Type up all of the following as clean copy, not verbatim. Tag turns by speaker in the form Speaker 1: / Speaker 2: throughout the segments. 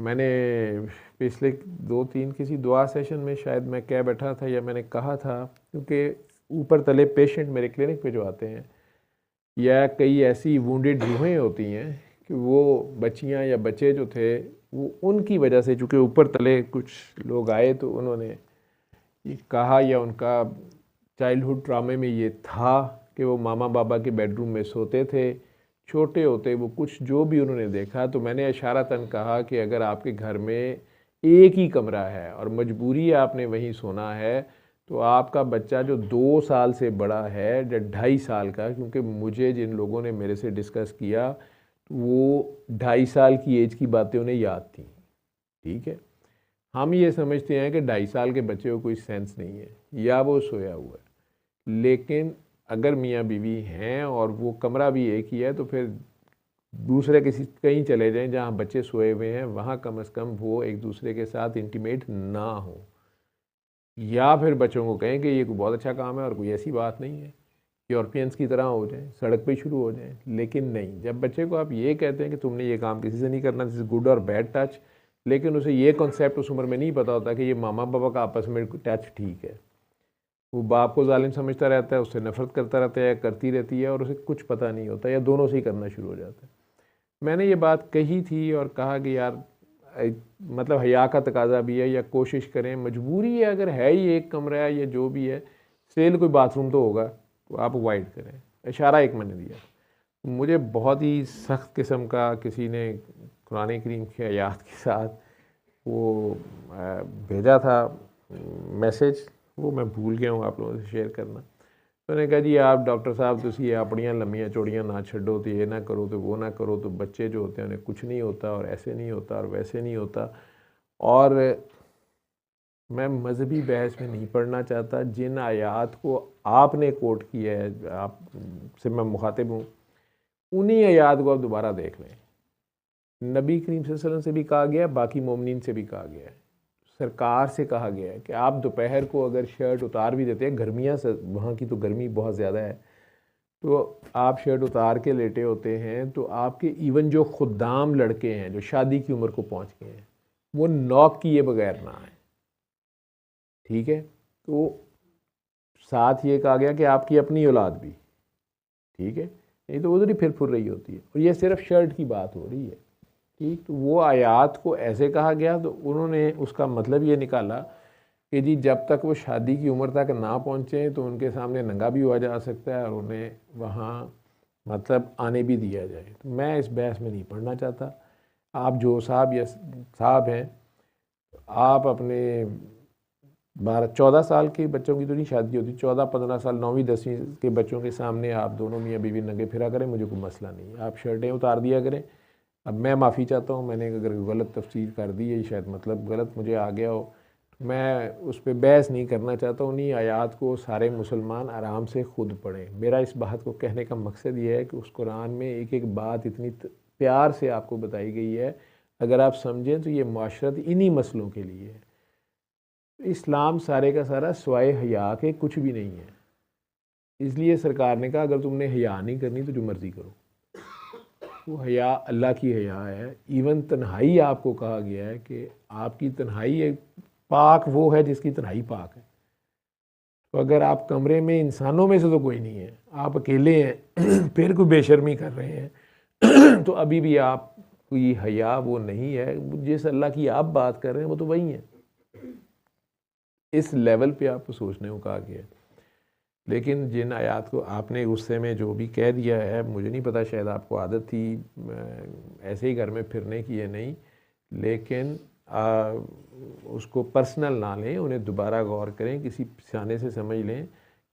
Speaker 1: मैंने पिछले 2-3 किसी दुआ सेशन में शायद मैं कह बैठा था या मैंने कहा था, क्योंकि ऊपर तले पेशेंट मेरे क्लिनिक पे जो आते हैं या कई ऐसी वुंडेड रूहें होती हैं कि वो बच्चियां या बच्चे जो थे वो उनकी वजह से, चूँकि ऊपर तले कुछ लोग आए तो उन्होंने ये कहा या उनका चाइल्डहुड ट्रामे में ये था कि वो मामा बाबा के बेडरूम में सोते थे, छोटे होते वो कुछ जो भी उन्होंने देखा। तो मैंने इशारतन कहा कि अगर आपके घर में एक ही कमरा है और मजबूरी है आपने वहीं सोना है, तो आपका बच्चा जो 2 साल से बड़ा है या 2.5 साल का, क्योंकि मुझे जिन लोगों ने मेरे से डिस्कस किया वो 2.5 साल की एज की बातें उन्हें याद थी। ठीक है, हम ये समझते हैं कि 2.5 साल के बच्चे को कोई सेंस नहीं है या वो सोया हुआ है, लेकिन अगर मियाँ बीवी हैं और वो कमरा भी एक ही है तो फिर दूसरे किसी कहीं चले जाएं जहाँ बच्चे सोए हुए हैं, वहाँ कम से कम वो एक दूसरे के साथ इंटीमेट ना हो, या फिर बच्चों को कहें कि ये कोई बहुत अच्छा काम है और कोई ऐसी बात नहीं है, यूरोपियंस की तरह हो जाएं, सड़क पे शुरू हो जाएं। लेकिन नहीं, जब बच्चे को आप ये कहते हैं कि तुमने ये काम किसी से नहीं करना, दिस इज़ गुड और बैड टच, लेकिन उसे ये कॉन्सेप्ट उस उम्र में नहीं पता होता कि ये मामा पापा का आपस में टच ठीक है, वो बाप को जालिम समझता रहता है, उससे नफरत करता रहता है या करती रहती है और उसे कुछ पता नहीं होता या दोनों से ही करना शुरू हो जाता है। मैंने ये बात कही थी और कहा कि यार मतलब हया का तकाजा भी है, या कोशिश करें, मजबूरी है, अगर है ही एक कमरा है या जो भी है, सेल कोई बाथरूम तो होगा, तो आप अवॉइड करें। इशारा एक मैंने दिया। मुझे बहुत ही सख्त किस्म का किसी ने कुरान करीम की आयात के साथ वो भेजा था मैसेज, वो मैं भूल गया हूँ आप लोगों से शेयर करना। मैंने कहा जी आप डॉक्टर साहब तुसी अपनियां लम्मियां चौड़ियां ना छड्डो, तो ये ना करो तो वो ना करो, तो बच्चे जो होते हैं उन्हें कुछ नहीं होता और ऐसे नहीं होता और वैसे नहीं होता। और मैं मजहबी बहस में नहीं पढ़ना चाहता। जिन आयात को आपने कोट किया है, आप से मैं मुखातिब हूँ, उन्हीं आयात को आप दोबारा देख लें। नबी करीम सल्लल्लाहु अलैहि वसल्लम से भी कहा गया, बाकी मोमिनीन से भी कहा गया है, सरकार से कहा गया है कि आप दोपहर को अगर शर्ट उतार भी देते हैं, गर्मियाँ से वहाँ की तो गर्मी बहुत ज़्यादा है, तो आप शर्ट उतार के लेटे होते हैं तो आपके इवन जो खुद्दाम लड़के हैं जो शादी की उम्र को पहुँच गए हैं, वो नॉक किए बगैर ना आए। ठीक है, तो साथ ये कहा गया कि आपकी अपनी औलाद भी, ठीक है, नहीं तो उधर ही फिर फुर रही होती है, और ये सिर्फ शर्ट की बात हो रही है। ठीक, तो वो आयात को ऐसे कहा गया तो उन्होंने उसका मतलब ये निकाला कि जी जब तक वो शादी की उम्र तक ना पहुँचे तो उनके सामने नंगा भी हुआ जा सकता है और उन्हें वहाँ मतलब आने भी दिया जाए। तो मैं इस बहस में नहीं पढ़ना चाहता। आप जो साहब या साहब हैं, आप अपने 12-14 साल के बच्चों की तो नहीं शादी होती, 14-15 साल 9वीं-10वीं के बच्चों के सामने आप दोनों मियाँ बीवी नंगे फिरा करें, मुझे कोई मसला नहीं, आप शर्टें उतार दिया करें। अब मैं माफ़ी चाहता हूँ, मैंने अगर गलत तफसीर कर दी है, शायद मतलब गलत मुझे आ गया हो, मैं उस पर बहस नहीं करना चाहता। उन्हीं आयात को सारे मुसलमान आराम से खुद पढ़ें। मेरा इस बात को कहने का मकसद ये है कि उस कुरान में एक एक बात इतनी प्यार से आपको बताई गई है, अगर आप समझें तो ये माशरत इन्हीं मसलों के लिए है। इस्लाम सारे का सारा स्वाय हया के कुछ भी नहीं है, इसलिए सरकार ने कहा अगर तुमने हया नहीं करनी तो जो मर्ज़ी करो। वो हया अल्लाह की हया है। इवन तन्हाई आपको कहा गया है कि आपकी तन्हाई एक पाक वो है जिसकी तन्हाई पाक है। तो अगर आप कमरे में इंसानों में से तो कोई नहीं है, आप अकेले हैं फिर कोई बेशर्मी कर रहे हैं तो अभी भी आप कोई हया वो नहीं है। जिस अल्लाह की आप बात कर रहे हैं वो तो वही है। इस लेवल पे आपको सोचने को कहा गया है। लेकिन जिन आयात को आपने गुस्से में जो भी कह दिया है, मुझे नहीं पता, शायद आपको आदत थी ऐसे ही घर में फिरने की है नहीं, लेकिन उसको पर्सनल ना लें, उन्हें दोबारा गौर करें, किसी सियाने से समझ लें,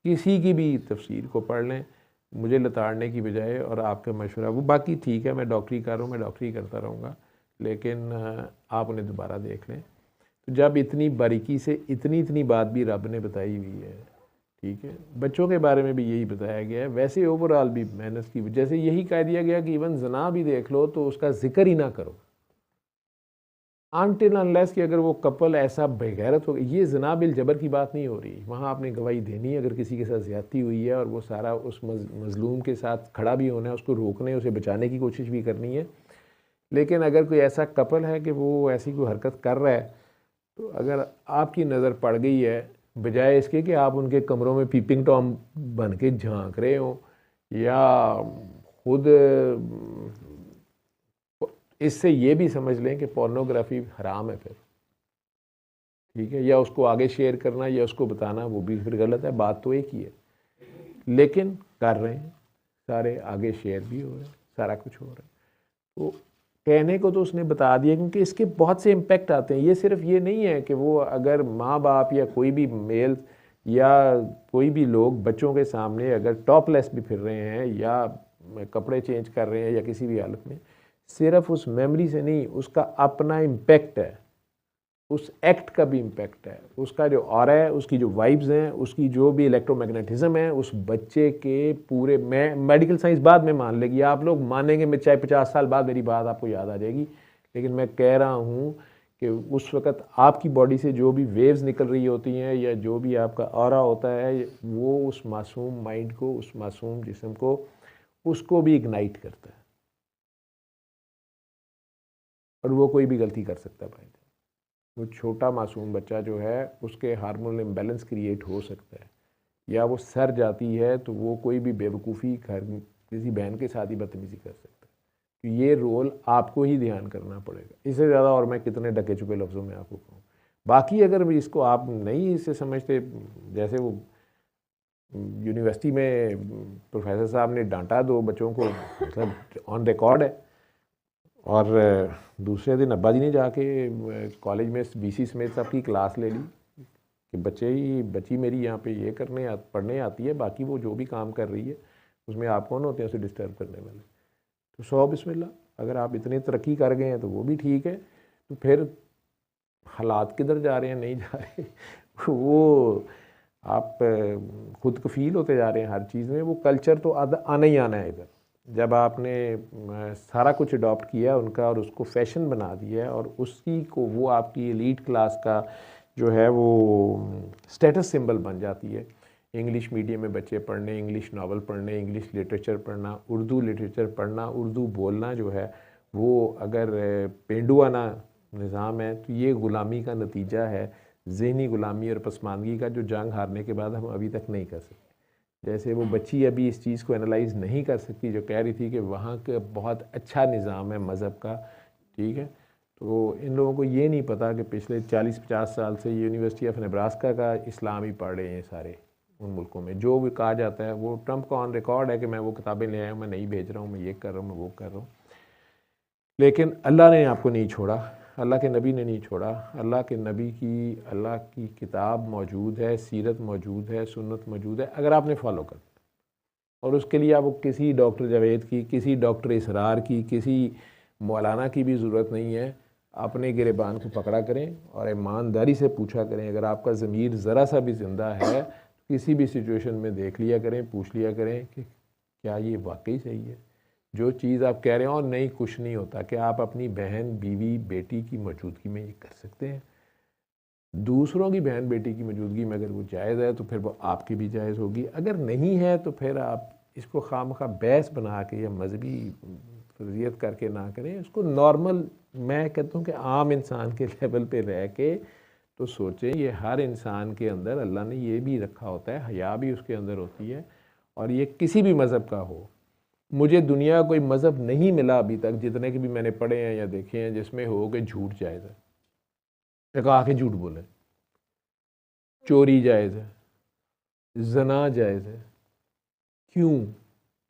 Speaker 1: किसी की भी तफसीर को पढ़ लें, मुझे लताड़ने की बजाय। और आपका मशवरा वो बाकी ठीक है, मैं डॉक्टरी कर रहा हूँ, मैं डॉक्टरी करता रहूँगा, लेकिन आप उन्हें दोबारा देख लें। तो जब इतनी बारीकी से इतनी बात भी रब ने बताई हुई है, ठीक है, बच्चों के बारे में भी यही बताया गया है, वैसे ओवरऑल भी मेहनत की वजह से यही कह दिया गया कि इवन जना भी देख लो तो उसका जिक्र ही ना करो अनटिल अनलेस कि अगर वो कपल ऐसा बेगैरत हो। ये जना बिल जबर की बात नहीं हो रही, वहाँ आपने गवाही देनी है अगर किसी के साथ ज़्यादती हुई है और वो सारा उस मजलूम के साथ खड़ा भी होना है, उसको रोकने, उसे बचाने की कोशिश भी करनी है। लेकिन अगर कोई ऐसा कपल है कि वो ऐसी कोई हरकत कर रहा है, तो अगर आपकी नज़र पड़ गई है, बजाय इसके कि आप उनके कमरों में पीपिंग टॉम बन के झांक रहे हो या खुद, इससे ये भी समझ लें कि पोर्नोग्राफी हराम है फिर, ठीक है, या उसको आगे शेयर करना या उसको बताना वो भी फिर गलत है। बात तो एक ही है, लेकिन कर रहे हैं सारे, आगे शेयर भी हो रहा है, सारा कुछ हो रहा है। तो कहने को तो उसने बता दिया, क्योंकि इसके बहुत से इम्पेक्ट आते हैं। ये सिर्फ ये नहीं है कि वो अगर माँ बाप या कोई भी मेल या कोई भी लोग बच्चों के सामने अगर टॉपलेस भी फिर रहे हैं या कपड़े चेंज कर रहे हैं या किसी भी हालत में, सिर्फ उस मेमोरी से नहीं, उसका अपना इम्पेक्ट है, उस एक्ट का भी इम्पैक्ट है, उसका जो ऑरा है, उसकी जो वाइब्स हैं, उसकी जो भी इलेक्ट्रोमैग्नेटिज्म है उस बच्चे के पूरे, मैं मेडिकल साइंस बाद में मान लेगी, आप लोग मानेंगे, मैं चाहे 50 साल बाद मेरी बात आपको याद आ जाएगी, लेकिन मैं कह रहा हूँ कि उस वक़्त आपकी बॉडी से जो भी वेव्स निकल रही होती हैं या जो भी आपका ऑरा होता है, वो उस मासूम माइंड को, उस मासूम जिस्म को, उसको भी इग्नाइट करता है, और वो कोई भी गलती कर सकता है भाई। वो छोटा मासूम बच्चा जो है उसके हार्मोनल इम्बैलेंस क्रिएट हो सकता है, या वो सर जाती है तो वो कोई भी बेवकूफ़ी घर किसी बहन के साथ ही बदतमीज़ी कर सकता है। तो ये रोल आपको ही ध्यान करना पड़ेगा, इससे ज़्यादा और मैं कितने ढके छुपे लफ्ज़ों में आपको कहूँ। बाकी अगर इसको आप नहीं इसे समझते, जैसे वो यूनिवर्सिटी में प्रोफेसर साहब ने डांटा दो बच्चों को, मतलब ऑन रिकॉर्ड है, और दूसरे दिन अब्बा जी ने जाके कॉलेज में बीसी समेत सबकी क्लास ले ली कि बच्ची मेरी यहाँ पे ये पढ़ने आती है, बाकी वो जो भी काम कर रही है उसमें आप कौन होते हैं उसे डिस्टर्ब करने वाले। तो 100 बिस्मिल्लाह, अगर आप इतने तरक्की कर गए हैं तो वो भी ठीक है, तो फिर हालात किधर जा रहे हैं, नहीं जा रहे वो आप खुद कफील होते जा रहे हैं हर चीज़ में। वो कल्चर तो आना ही आना है इधर, जब आपने सारा कुछ अडॉप्ट किया उनका और उसको फैशन बना दिया और उसी को वो आपकी एलीट क्लास का जो है वो स्टेटस सिंबल बन जाती है। इंग्लिश मीडियम में बच्चे पढ़ने, इंग्लिश नावल पढ़ने, इंग्लिश लिटरेचर पढ़ना, उर्दू लिटरेचर पढ़ना, उर्दू बोलना जो है वो अगर पेंडुआना निज़ाम है तो ये ग़ुलामी का नतीजा है, ज़हनी ग़ुलामी और पसमानदगी का, जो जंग हारने के बाद हम अभी तक नहीं कर सकते। जैसे वो बच्ची अभी इस चीज़ को एनालाइज़ नहीं कर सकती जो कह रही थी कि वहाँ का बहुत अच्छा निज़ाम है मज़हब का, ठीक है, तो इन लोगों को ये नहीं पता कि पिछले 40-50 साल से यूनिवर्सिटी ऑफ नेब्रास्का का इस्लाम ही पढ़ रहे हैं सारे उन मुल्कों में। जो भी कहा जाता है वो ट्रंप का ऑन रिकॉर्ड है कि मैं वो किताबें ले आया हूँ, मैं नहीं भेज रहा हूँ, मैं ये कर रहा हूँ, मैं वो कर रहा हूँ, लेकिन अल्लाह ने आपको नहीं छोड़ा, अल्लाह के नबी ने नहीं छोड़ा। अल्लाह के नबी की, अल्लाह की किताब मौजूद है, सीरत मौजूद है, सुन्नत मौजूद है, अगर आपने फॉलो कर, और उसके लिए आपको किसी डॉक्टर जावेद की, किसी डॉक्टर इसरार की, किसी मौलाना की भी ज़रूरत नहीं है। अपने गिरेबान को पकड़ा करें और ईमानदारी से पूछा करें। अगर आपका ज़मीर ज़रा सा भी ज़िंदा है, किसी भी सिचुएशन में देख लिया करें, पूछ लिया करें कि क्या ये वाकई सही है जो चीज़ आप कह रहे हैं, और नहीं कुछ नहीं होता कि आप अपनी बहन, बीवी, बेटी की मौजूदगी में ये कर सकते हैं। दूसरों की बहन बेटी की मौजूदगी में अगर वो जायज़ है तो फिर वो आपकी भी जायज़ होगी, अगर नहीं है तो फिर आप इसको खामखा बहस बना के या मजहबी फर्जियत करके ना करें। उसको नॉर्मल, मैं कहता हूँ कि आम इंसान के लेवल पे रह के तो सोचें। ये हर इंसान के अंदर अल्लाह ने ये भी रखा होता है, हया भी उसके अंदर होती है, और ये किसी भी मज़हब का हो। मुझे दुनिया का कोई मज़हब नहीं मिला अभी तक, जितने के भी मैंने पढ़े हैं या देखे हैं, जिसमें हो कि झूठ जायज़ है, एक आके झूठ बोले, चोरी जायज़ है, ज़ना जायज़ है। क्यों?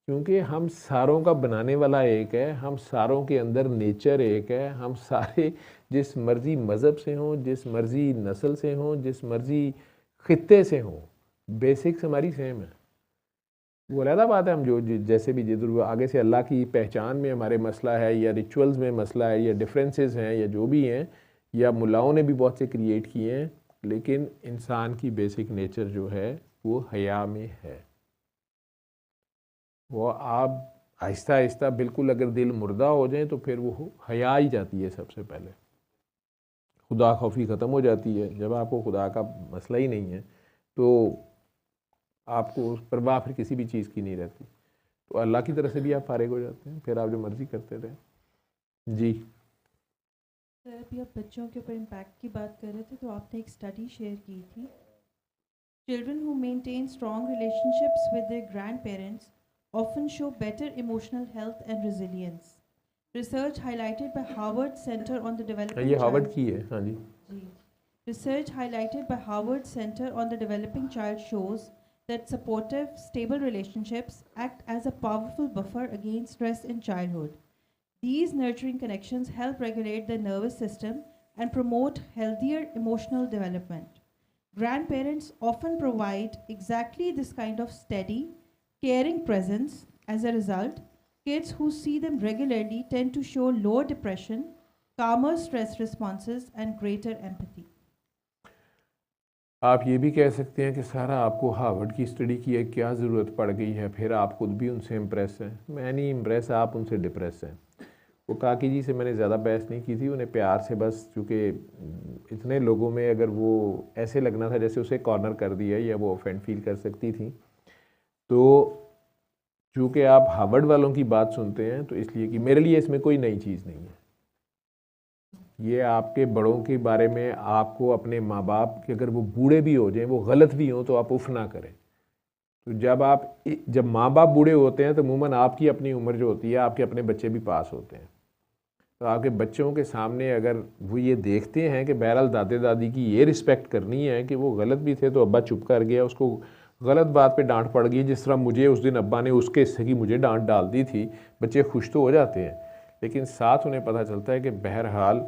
Speaker 1: क्योंकि हम सारों का बनाने वाला एक है, हम सारों के अंदर नेचर एक है, हम सारे जिस मर्ज़ी मज़हब से हों, जिस मर्ज़ी नस्ल से हों, जिस मर्ज़ी ख़ित्ते से हों, बेसिक्स हमारी सेम है। वो अलग बात है, हम जो जैसे भी जिधर आगे से अल्लाह की पहचान में हमारे मसला है या रिचुअल्स में मसला है या डिफरेंसेस हैं या जो भी हैं, या मुल्लाओं ने भी बहुत से क्रिएट किए हैं, लेकिन इंसान की बेसिक नेचर जो है वो हया में है। वो आप आहिस्ता आहिस्ता बिल्कुल अगर दिल मुर्दा हो जाए तो फिर वो हया ही जाती है सबसे पहले, खुदा खौफी ख़त्म हो जाती है। जब आपको खुदा का मसला ही नहीं है तो आपको परवाह फिर किसी भी चीज़ की नहीं रहती, तो अल्लाह की तरफ से भी आप फारिग हो जाते हैं, फिर आप जो मर्ज़ी करते रहें। जी।
Speaker 2: सर अभी आप बच्चों के ऊपर इम्पैक्ट की बात कर रहे थे तो आपने एक स्टडी शेयर की थी। Children who maintain strong relationships with their grandparents often show better emotional health and resilience. Research highlighted by Harvard Center on the
Speaker 1: ये
Speaker 2: Developing
Speaker 1: हार्वर्ड
Speaker 2: Child.
Speaker 1: की है, हाँ जी।
Speaker 2: जी. Research highlighted by Harvard Center on the Developing Child shows that supportive, stable relationships act as a powerful buffer against stress in childhood. These nurturing connections help regulate the nervous system and promote healthier emotional development. Grandparents often provide exactly this kind of steady, caring presence. As a result, kids who see them regularly tend to show lower depression, calmer stress responses, and greater empathy.
Speaker 1: आप ये भी कह सकते हैं कि सारा आपको Harvard की स्टडी की है, क्या ज़रूरत पड़ गई है, फिर आप खुद भी उनसे इम्प्रेस हैं। मैं नहीं इम्प्रेस, आप उनसे डिप्रेस हैं। वो काकी जी से मैंने ज़्यादा बहस नहीं की थी, उन्हें प्यार से बस, चूँकि इतने लोगों में अगर वो ऐसे लगना था जैसे उसे कॉर्नर कर दिया या वो ऑफेंड फील कर सकती थी, तो चूँकि आप हार्वर्ड वालों की बात सुनते हैं तो इसलिए कि मेरे लिए इसमें कोई नई चीज़ नहीं है। ये आपके बड़ों के बारे में आपको अपने माँ बाप के, अगर वो बूढ़े भी हो जाएं, वो गलत भी हों, तो आप उफ ना करें। तो जब माँ बाप बूढ़े होते हैं तो अमूमन आपकी अपनी उम्र जो होती है, आपके अपने बच्चे भी पास होते हैं। तो आपके बच्चों के सामने अगर वो ये देखते हैं कि बहरहाल दादे दादी की ये रिस्पेक्ट करनी है कि वो गलत भी थे तो अब्बा चुप कर गया, उसको गलत बात पे डांट पड़ गई, जिस तरह मुझे उस दिन अब्बा ने उसके हिस्से की मुझे डांट डाल दी थी, बच्चे खुश तो हो जाते हैं, लेकिन साथ उन्हें पता चलता है कि बहरहाल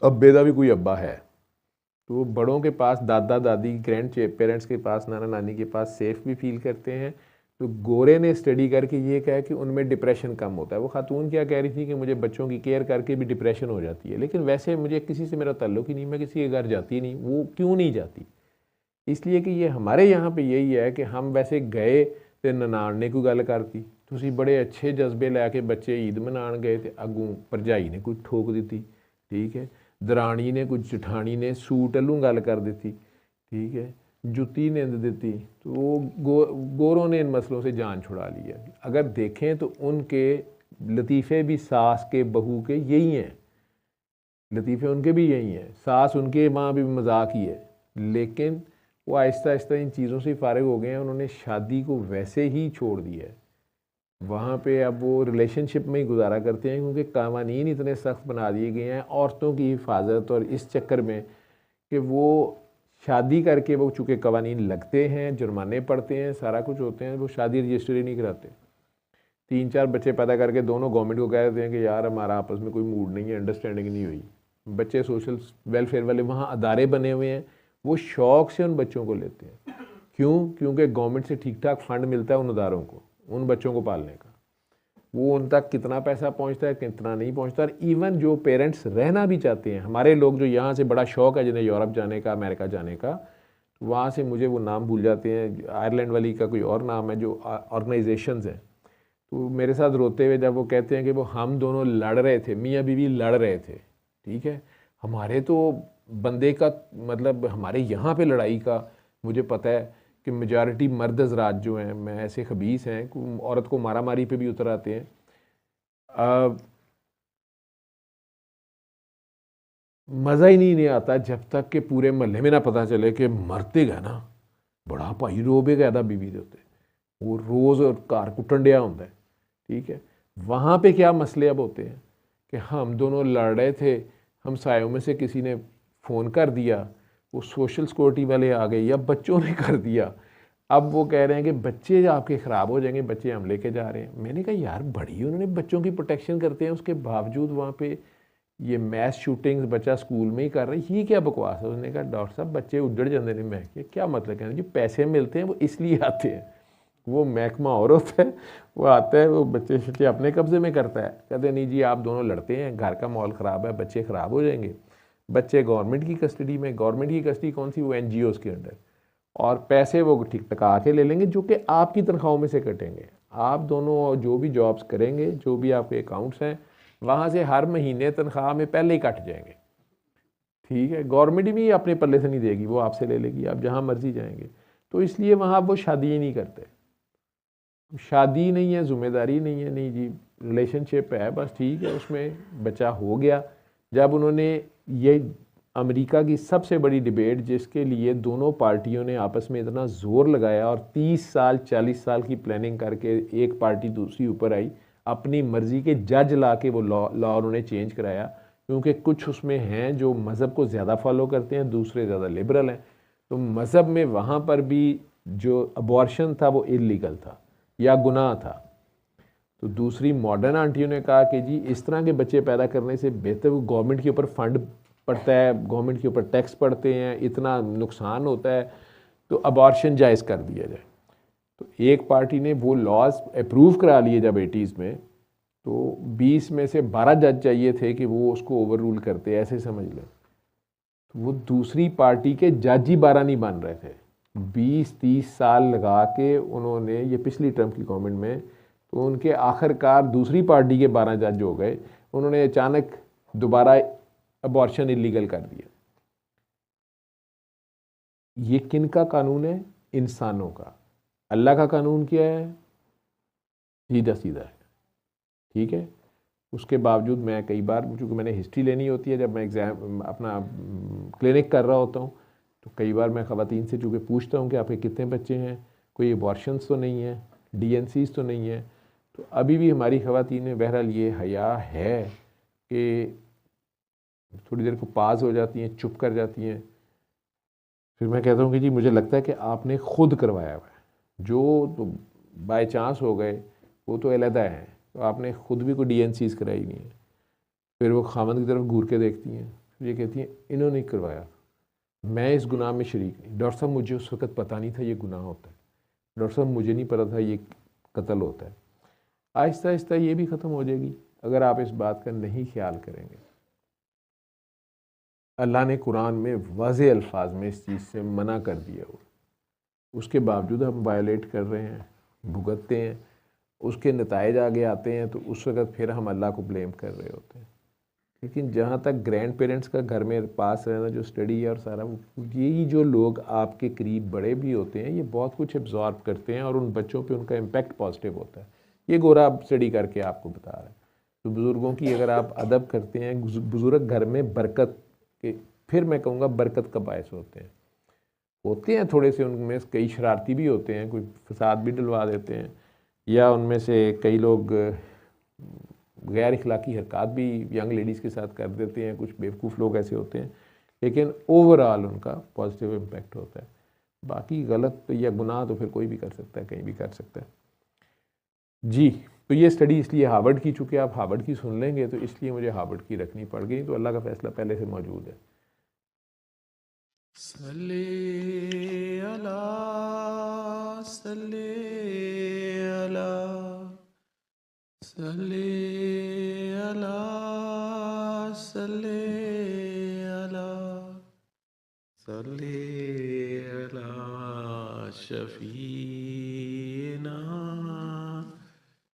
Speaker 1: अब्बे का भी कोई अब्बा है। तो बड़ों के पास, दादा दादी, ग्रैंड पेरेंट्स के पास, नाना नानी के पास सेफ भी फील करते हैं। तो गोरे ने स्टडी करके ये कहा कि उनमें डिप्रेशन कम होता है। वो खातून क्या कह रही थी कि मुझे बच्चों की केयर करके भी डिप्रेशन हो जाती है, लेकिन वैसे मुझे किसी से मेरा ताल्लुक ही नहीं, मैं किसी के घर जाती नहीं। वो क्यों नहीं जाती? इसलिए कि ये हमारे यहाँ पे यही है कि हम वैसे गए तो ननान ने कोई गल करती, तुसी बड़े अच्छे जज्बे लैके बच्चे ईद मनान गए तो अगू भरजाई ने कुछ ठोक दी, ठीक है, दरानी ने कुछ, जठानी ने सूट अल्लू गल कर दी, ठीक है, जुत्ती निंद दी। तो वो गोरों ने इन मसलों से जान छुड़ा ली है। अगर देखें तो उनके लतीफ़े भी सास के बहू के यही हैं, लतीफ़े उनके भी यही हैं, सास उनके माँ भी मजाक ही है, लेकिन वो आहिस्ता आहिस्ता इन चीज़ों से फारिग हो गए हैं। उन्होंने शादी को वैसे ही छोड़ दिया है, वहाँ पे अब वो रिलेशनशिप में ही गुजारा करते हैं, क्योंकि कानून इतने सख्त बना दिए गए हैं औरतों की हिफाजत, और इस चक्कर में कि वो शादी करके, वो चूँकि कानून लगते हैं, जुर्माने पड़ते हैं, सारा कुछ होते हैं, वो शादी रजिस्टर ही नहीं कराते। 3-4 बच्चे पैदा करके दोनों गवर्नमेंट को कह देते हैं कि यार हमारा आपस में कोई मूड नहीं है, अंडरस्टैंडिंग नहीं हुई। बच्चे सोशल वेलफेयर वाले वहाँ अदारे बने हुए हैं, वो शौक़ से उन बच्चों को लेते हैं। क्यों? क्योंकि गवर्नमेंट से ठीक ठाक फंड मिलता है उन अदारों को, उन बच्चों को पालने का। वो उन तक कितना पैसा पहुंचता है, कितना नहीं पहुंचता। और इवन जो पेरेंट्स रहना भी चाहते हैं, हमारे लोग जो यहाँ से, बड़ा शौक़ है जिन्हें यूरोप जाने का, अमेरिका जाने का, तो वहाँ से, मुझे वो नाम भूल जाते हैं, आयरलैंड वाली का कोई और नाम है, जो ऑर्गेनाइजेशंस हैं, तो मेरे साथ रोते हुए जब वो कहते हैं कि वो हम दोनों लड़ रहे थे, मियाँ बीवी लड़ रहे थे, ठीक है, हमारे तो बंदे का मतलब, हमारे यहाँ पे लड़ाई का मुझे पता है कि मेजॉरिटी मर्द हजरात जो हैं, मैं ऐसे खबीस हैं, औरत को मारा मारी पे भी उतर आते हैं। मज़ा ही नहीं आता जब तक कि पूरे महल्ले में ना पता चले कि मरते गए ना बड़ा भाई रोबे गया बीवी के उत्ते, वो रोज़ घर कुट्टन दिया होंगे, ठीक है। वहाँ पे क्या मसले अब होते हैं कि हम दोनों लड़ रहे थे, हम सायों में से किसी ने फ़ोन कर दिया, वो सोशल सिक्योरिटी वाले आ गए या बच्चों ने कर दिया, अब वो कह रहे हैं कि बच्चे आपके ख़राब हो जाएंगे, बच्चे हम लेके जा रहे हैं। मैंने कहा यार, बड़ी उन्होंने बच्चों की प्रोटेक्शन करते हैं, उसके बावजूद वहाँ पे ये मैस शूटिंग्स बच्चा स्कूल में ही कर रहा है, ये क्या बकवास है। उसने कहा डॉक्टर साहब बच्चे उजड़ जाते हैं। मैं क्या मतलब, कहते जो पैसे मिलते हैं वो इसलिए आते हैं, वो महकमा और होता है, वो आता है, वो बच्चे शच्चे अपने कब्जे में करता है। कहते नहीं जी आप दोनों लड़ते हैं, घर का माहौल ख़राब है, बच्चे ख़राब हो जाएंगे। बच्चे गवर्नमेंट की कस्टडी में, गवर्नमेंट की कस्टडी कौन सी, वो NGOs के अंडर, और पैसे वो ठीक टका के ले लेंगे, जो कि आपकी तनख्वाहों में से कटेंगे। आप दोनों जो भी जॉब्स करेंगे, जो भी आपके अकाउंट्स हैं, वहाँ से हर महीने तनख्वाह में पहले ही कट जाएंगे, ठीक है। गवर्नमेंट भी अपने पल्ले से नहीं देगी, वो आपसे ले लेगी, आप जहाँ मर्जी जाएंगे। तो इसलिए वहाँ वो शादी ही नहीं करते, शादी नहीं है, जिम्मेदारी नहीं है, नहीं जी रिलेशनशिप है, बस ठीक है, उसमें बच्चा हो गया। जब उन्होंने ये अमेरिका की सबसे बड़ी डिबेट जिसके लिए दोनों पार्टियों ने आपस में इतना ज़ोर लगाया और 30 साल 40 साल की प्लानिंग करके एक पार्टी दूसरी ऊपर आई, अपनी मर्ज़ी के जज ला के वो लॉ उन्होंने चेंज कराया, क्योंकि कुछ उसमें हैं जो मज़हब को ज़्यादा फॉलो करते हैं, दूसरे ज़्यादा लिबरल हैं। तो मज़हब में वहाँ पर भी जो अबॉर्शन था वो इलीगल था या गुनाह था। तो दूसरी मॉडर्न आंटियों ने कहा कि जी इस तरह के बच्चे पैदा करने से बेहतर वो गवर्नमेंट के ऊपर फंड पड़ता है, गवर्नमेंट के ऊपर टैक्स पड़ते हैं, इतना नुकसान होता है, तो अबॉर्शन जायज़ कर दिया जाए। तो एक पार्टी ने वो लॉज अप्रूव करा लिए जब 80s में, तो 20 में से 12 जज चाहिए थे कि वो उसको ओवर रूल करते, ऐसे समझ लें। तो वो दूसरी पार्टी के जज ही 12 नहीं बन रहे थे। 20-30 साल लगा के उन्होंने, ये पिछली टर्म की गवर्नमेंट में, तो उनके आखिरकार दूसरी पार्टी के 12 जज हो गए। उन्होंने अचानक दोबारा अबॉर्शन इलीगल कर दिया। ये किन का कानून है? इंसानों का। अल्लाह का कानून क्या है? सीधा सीधा है, ठीक है। उसके बावजूद मैं कई बार, चूँकि मैंने हिस्ट्री लेनी होती है जब मैं एग्ज़ाम अपना क्लिनिक कर रहा होता हूँ, तो कई बार मैं ख़वातीन से चूँकि पूछता हूँ कि आपके कितने बच्चे हैं, कोई अबॉर्शंस तो नहीं है, DNCs तो नहीं है। तो अभी भी हमारी ख़वातीन में बहरहाल ये हया है कि थोड़ी देर को पास हो जाती हैं, चुप कर जाती हैं। फिर मैं कहता हूँ कि जी मुझे लगता है कि आपने खुद करवाया हुआ है, जो तो बाय चांस हो गए वो तो अलहदा है, तो आपने खुद भी कोई DNCs कराई नहीं है। फिर वो खामद की तरफ घूर के देखती हैं, फिर ये कहती हैं इन्होंने करवाया, मैं इस गुनाह में शरीक नहीं। डॉक्टर साहब मुझे उस वक़्त पता नहीं था ये गुनाह होता है, डॉक्टर साहब मुझे नहीं पता था ये कत्ल होता है। आहिस्ता आहिस्ता ये भी ख़त्म हो जाएगी अगर आप इस बात का नहीं ख्याल करेंगे। अल्लाह ने कुरान में वाज़े अल्फाज में इस चीज़ से मना कर दिया हो, उसके बावजूद हम वायलेट कर रहे हैं, भुगतते हैं, उसके नताइज आगे आते हैं, तो उस वक़्त फिर हम अल्लाह को ब्लेम कर रहे होते हैं। लेकिन जहाँ तक ग्रैंड पेरेंट्स का घर में पास रहना, जो स्टडी है और सारा, यही जो लोग आपके करीब बड़े भी होते हैं, ये बहुत कुछ एब्जॉर्ब करते हैं और उन बच्चों पे उनका इम्पेक्ट पॉजिटिव होता है। ये गोरा स्टडी करके आपको बता रहा है। तो बुज़ुर्गों की अगर आप अदब करते हैं, बुज़ुर्ग घर में बरकत के, फिर मैं कहूँगा बरकत का बायस होते हैं थोड़े से, उनमें कई शरारती भी होते हैं, कोई फसाद भी डलवा देते हैं, या उनमें से कई लोग गैर इखलाकी हरकत भी यंग लेडीज़ के साथ कर देते हैं, कुछ बेवकूफ़ लोग ऐसे होते हैं, लेकिन ओवरऑल उनका पॉजिटिव इम्पेक्ट होता है। बाकी गलत तो या गुनाह तो फिर कोई भी कर सकता है, कहीं भी कर सकता है। जी, तो ये स्टडी इसलिए हार्वर्ड की, चूँकि आप हार्वर्ड की सुन लेंगे तो इसलिए मुझे हार्वर्ड की रखनी पड़ गई, तो अल्लाह का फ़ैसला पहले से मौजूद है।
Speaker 3: सल्ले अला सल्ले अला सल्ले अला सल्ले अला सल्ले अला शफीना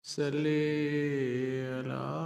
Speaker 3: सल्ले अला